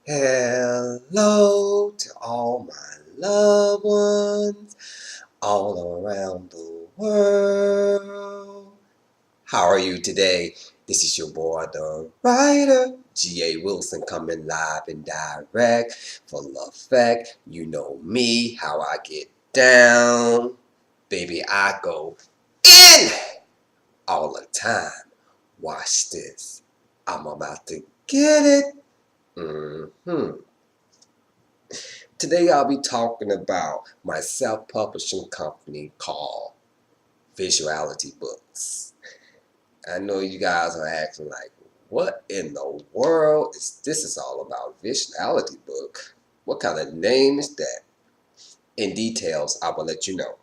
Hello to all my loved ones all around the world. How are you today? This is your boy, the writer, G.A. Wilson, coming live and direct for Love Fact. You know me, how I get down. Baby, I go in all the time. Watch this. I'm about to get it. Today I'll be talking about my self-publishing company called Visuality Books. I know you guys are acting like, what in the world is this is all about? Visuality Book? What kind of name is that? In details, I will let you know.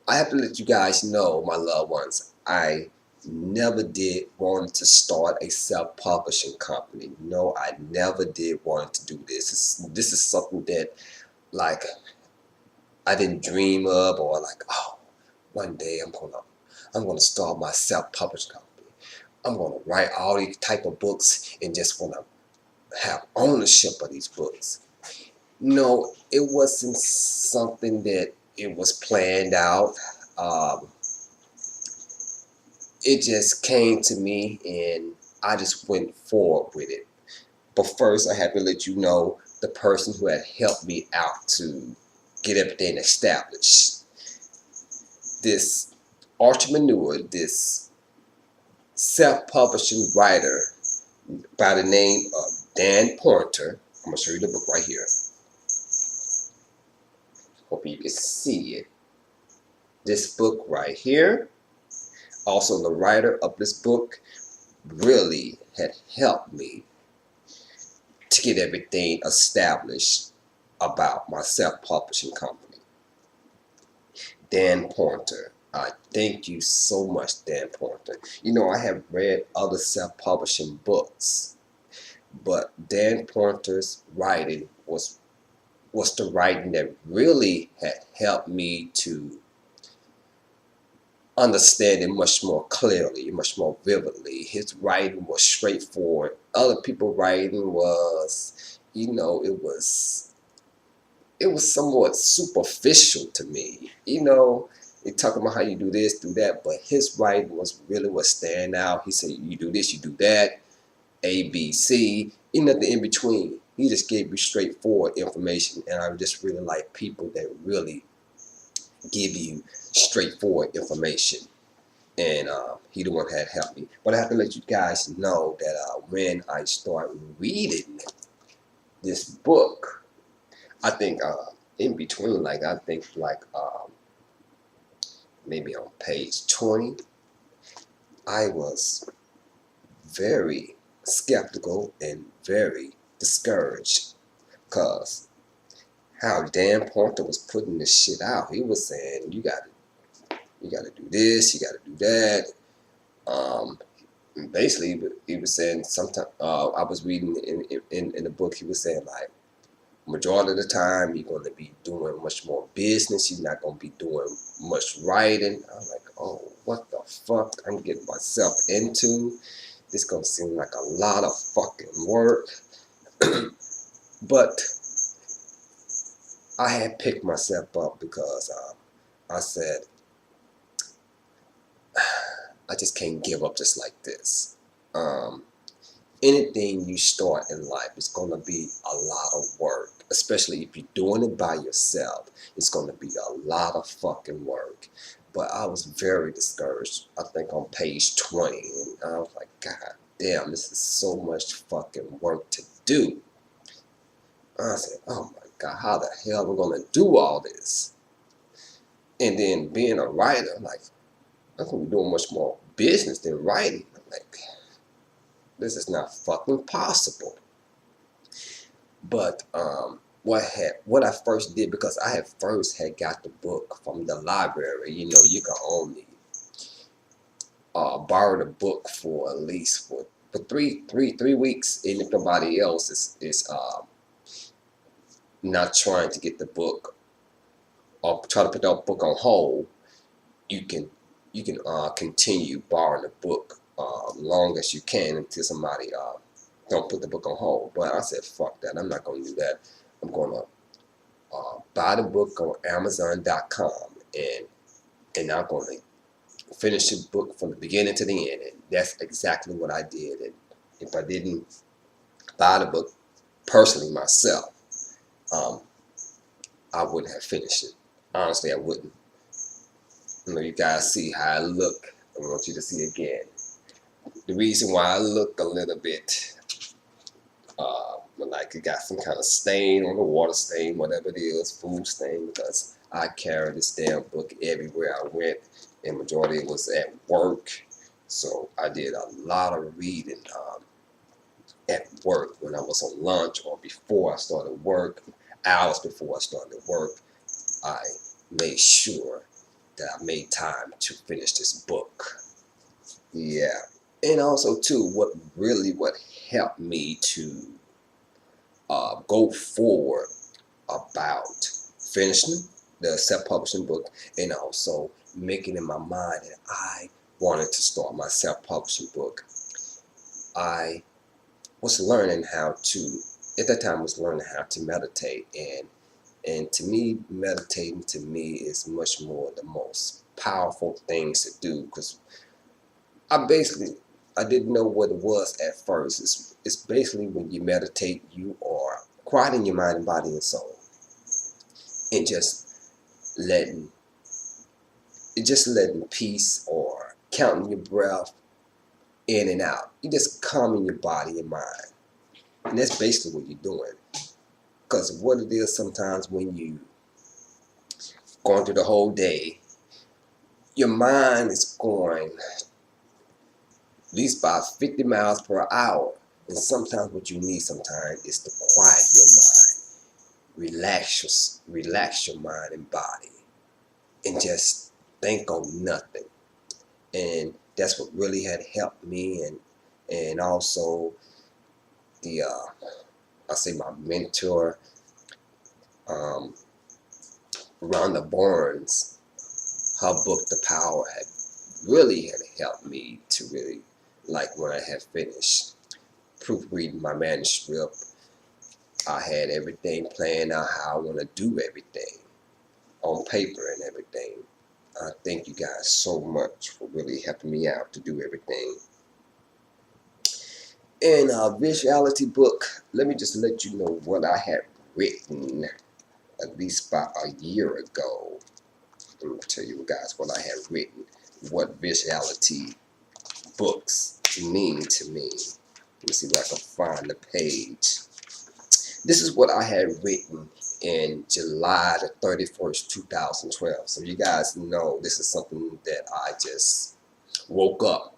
I have to let you guys know, my loved ones, I never did want to start a self-publishing company. No, I never did want to do this. This is something that, like, I didn't dream of, or like, oh, one day I'm gonna start my self-publishing company. I'm gonna write all these type of books and just wanna have ownership of these books. No, it wasn't something that it was planned out. Um, it just came to me and I just went forward with it. But first, I have to let you know the person who had helped me out to get everything established. This entrepreneur, this self-publishing writer by the name of Dan Poyter. I'm going to show you the book right here. Hope you can see it. This book right here. Also, the writer of this book really had helped me to get everything established about my self-publishing company. Dan Poyter. I thank you so much, Dan Poyter. You know, I have read other self-publishing books, but Dan Poyter's writing was the writing that really had helped me to understand it much more clearly, much more vividly. His writing was straightforward. Other people's writing was, you know, it was somewhat superficial to me. You know, they talk about how you do this, do that, but his writing was really what stand out. He said, you do this, you do that, A, B, C, and nothing in between. He just gave you straightforward information, and I just really like people that really give you straightforward information. And he the one that had helped me. But I have to let you guys know that when I start reading this book, I think in between, like I think like maybe on page 20, I was very skeptical and very discouraged because how Dan Poyter was putting this shit out. He was saying you gotta do this, you gotta do that. Basically, he was saying sometimes I was reading in the book. He was saying like majority of the time you're going to be doing much more business. You're not going to be doing much writing. I'm like, oh, what the fuck I'm getting myself into? This gonna seem like a lot of fucking work. But I had picked myself up because I said, I just can't give up just like this. Anything you start in life is going to be a lot of work, especially if you're doing it by yourself. It's going to be a lot of fucking work. But I was very discouraged, I think on page 20, and I was like, God damn, this is so much fucking work to do. I said, oh my God, how the hell am I going to do all this? And then being a writer, I'm like, I'm going to be doing much more business than writing. I'm like, this is not fucking possible. But what I first did, because I had got the book from the library. You know, you can only borrow the book for at least for three weeks, and if nobody else is not trying to get the book or try to put that book on hold, you can continue borrowing the book long as you can until somebody don't put the book on hold. But I said, fuck that. I'm not going to do that. I'm going to buy the book on Amazon.com, and I'm going to finish the book from the beginning to the end. And that's exactly what I did. And if I didn't buy the book personally myself, I wouldn't have finished it. Honestly, I wouldn't. You guys see how I look. I want you to see again. The reason why I look a little bit like it got some kind of stain on the water, stain, whatever it is, food stain, because I carried this damn book everywhere I went, and majority it was at work. So I did a lot of reading at work when I was on lunch or before I started work, hours before I started work. I made sure that I made time to finish this book. Yeah. And also too, what helped me to go forward about finishing the self-publishing book, and also making in my mind that I wanted to start my self-publishing book. I was learning how to, at that time, was learning how to meditate, and to me, meditating to me is much more the most powerful things to do, because I didn't know what it was at first. It's basically when you meditate, you are quieting your mind and body and soul, and just letting peace, or counting your breath in and out. You're just calming your body and mind, and that's basically what you're doing. Because what it is, sometimes when you going through the whole day, your mind is going at least about 50 miles per hour. And sometimes what you need sometimes is to quiet your mind, relax your mind and body, and just think on nothing. And that's what really had helped me, and also the I say my mentor, Rhonda Barnes, her book The Power had helped me to really, like when I had finished proofreading my manuscript, I had everything planned out how I want to do everything on paper and everything. I thank you guys so much for really helping me out to do everything. In a visuality book, let me just let you know what I had written at least about a year ago. Let me tell you guys what I had written, what visuality books mean to me. Let me see if I can find the page. This is what I had written in July the 31st, 2012. So you guys know this is something that I just woke up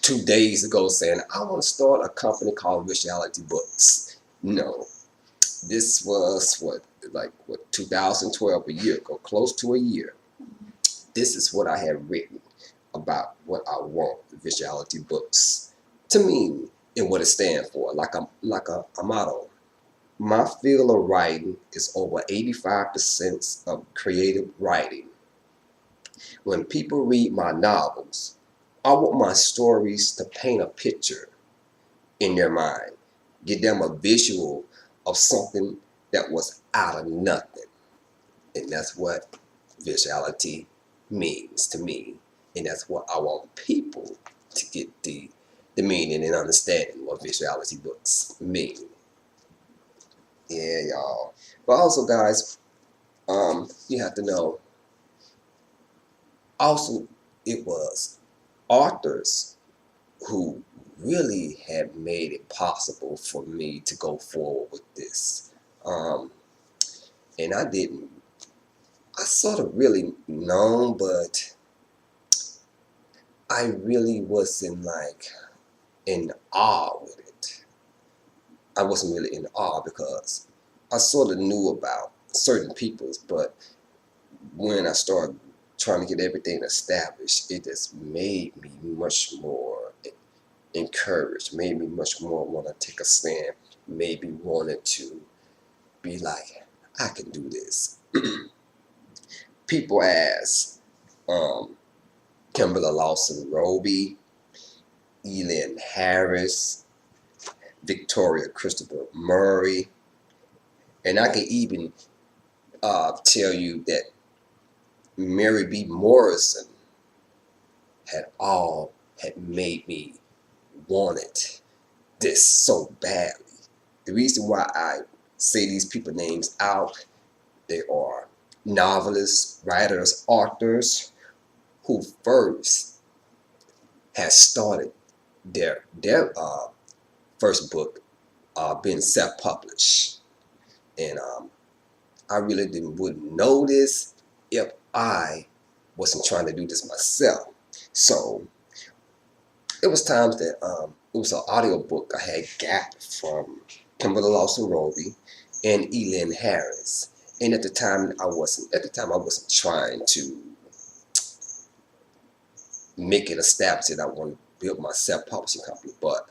2 days ago saying, I want to start a company called Visuality Books. No, this was what 2012, a year ago, close to a year. This is what I had written about what I want Visuality Books to mean and what it stands for, like a motto. My field of writing is over 85% of creative writing. When people read my novels, I want my stories to paint a picture in their mind, give them a visual of something that was out of nothing. And that's what visuality means to me. And that's what I want people to get the meaning and understanding what visuality books mean. Yeah, y'all. But also, guys, you have to know, also, it was authors who really had made it possible for me to go forward with this. And I sort of really known, but I really wasn't in awe with it. I wasn't really in awe because I sort of knew about certain peoples, but when I started trying to get everything established, it just made me much more encouraged, made me much more want to take a stand, made me wanted to be like, I can do this. People as Kimberla Lawson Roby, Lynn Harris, Victoria Christopher Murray, and I can even tell you that Mary B. Morrison had made me wanted this so badly. The reason why I say these people names out, they are novelists, writers, authors who first had started their first book being self-published, and I really wouldn't know this if I wasn't trying to do this myself. So it was times that it was an audio book I had got from Kimberla Lawson Roby and Lynn Harris. And at the time I wasn't trying to make it established that I wanted to build my self-publishing company. But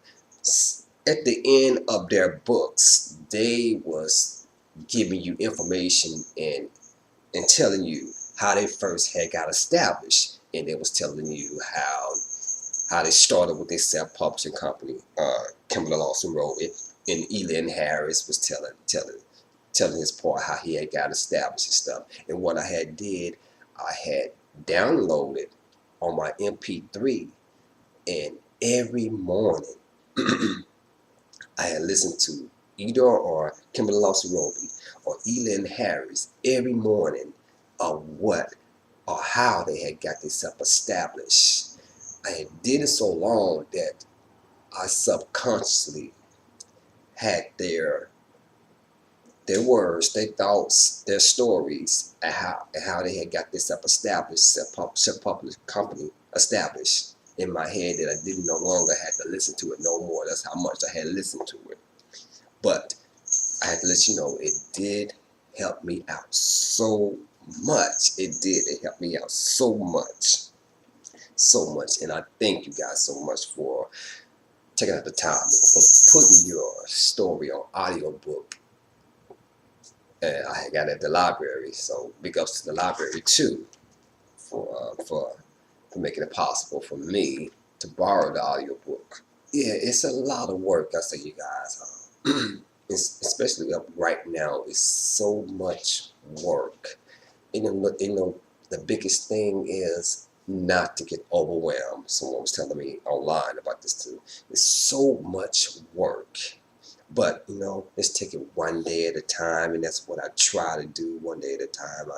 at the end of their books, they was giving you information and telling you how they first had got established, and they was telling you how they started with their self-publishing company. Kimberla Lawson Roby and Lynn Harris was telling his part how he had got established and stuff. And what I had downloaded on my MP3, and every morning I had listened to either or Kimberla Lawson Roby or Lynn Harris every morning of what or how they had got themselves established. I had did it so long that I subconsciously had their words, their thoughts, their stories, and how they had got this established, self-published company established in my head, that I didn't no longer have to listen to it no more. That's how much I had listened to it. But I had to let you know, it did help me out so much. It did. It helped me out so much. So much. And I thank you guys so much for taking out the time and for putting your story on audiobook. And I got it at the library, so big ups to the library too for making it possible for me to borrow the audiobook. Yeah, it's a lot of work, I say, you guys. Especially up right now, it's so much work. The biggest thing is not to get overwhelmed. Someone was telling me online about this too. It's so much work. But, let's take it one day at a time, and that's what I try to do, one day at a time.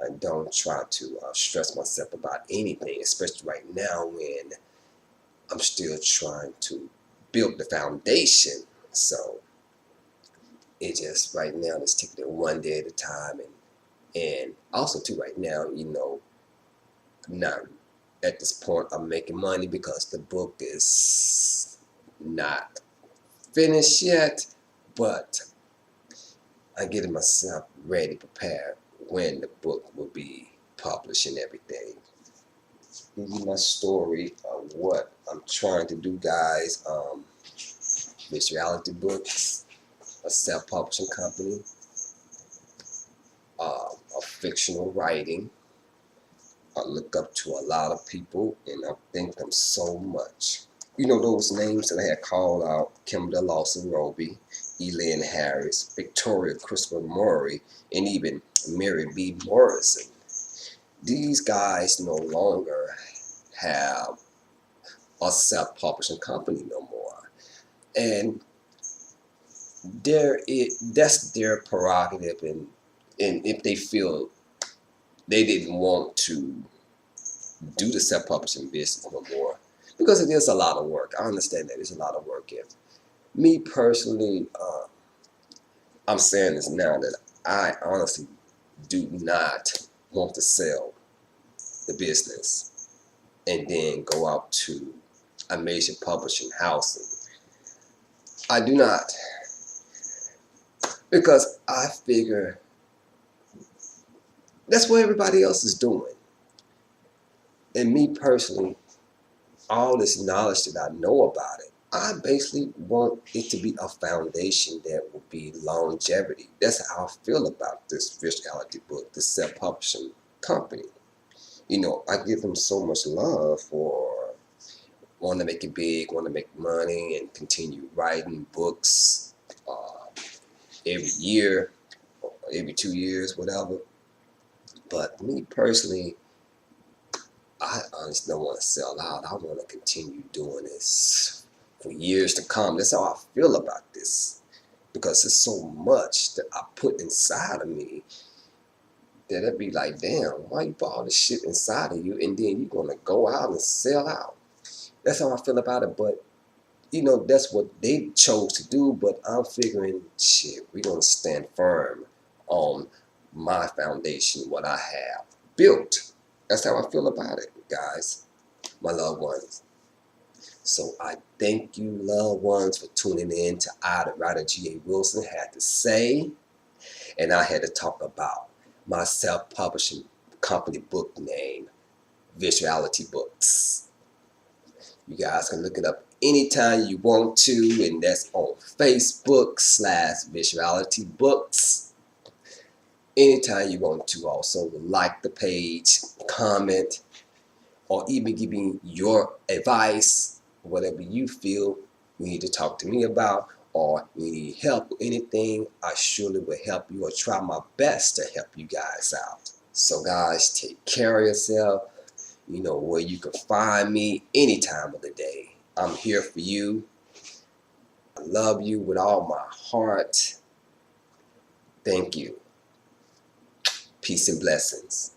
I don't try to stress myself about anything, especially right now when I'm still trying to build the foundation. So it just, right now, let's take it one day at a time. And also, too, right now, not at this point I'm making money because the book is not finished yet, but I'm getting myself ready, prepared when the book will be published and everything. Give you my story of what I'm trying to do, guys. This reality books, a self-publishing company, a fictional writing. I look up to a lot of people, and I thank them so much. Those names that I had called out: Kimberla Lawson Roby, Lynn Harris, Victoria Christopher Murray, and even Mary B. Morrison. These guys no longer have a self-publishing company no more. And that's their prerogative, and if they feel they didn't want to do the self-publishing business no more, because it is a lot of work. I understand that it's a lot of work. If me personally, I'm saying this now, that I honestly do not want to sell the business and then go out to a major publishing house. I do not, because I figure that's what everybody else is doing. And me personally, all this knowledge that I know about it, I basically want it to be a foundation that will be longevity. That's how I feel about this reality book, this self-publishing company. I give them so much love for want to make it big, want to make money, and continue writing books every year, or every 2 years, whatever. But me personally, I honestly don't want to sell out. I want to continue doing this for years to come. That's how I feel about this, because there's so much that I put inside of me that it'd be like, damn, why you put all this shit inside of you and then you're gonna go out and sell out? That's how I feel about it. But you know, that's what they chose to do. But I'm figuring, shit, we're gonna stand firm on my foundation, what I have built. That's how I feel about it, guys, my loved ones. So I thank you, loved ones, for tuning in to I, the writer G.A. Wilson, had to say. And I had to talk about my self-publishing company book name, Visuality Books. You guys can look it up anytime you want to, and that's on Facebook/Visuality Books. Anytime you want to. Also, like the page, comment, or even give me your advice, whatever you feel you need to talk to me about, or you need help with anything. I surely will help you, or try my best to help you guys out. So guys, take care of yourself. You know where you can find me any time of the day. I'm here for you. I love you with all my heart. Thank you. Peace and blessings.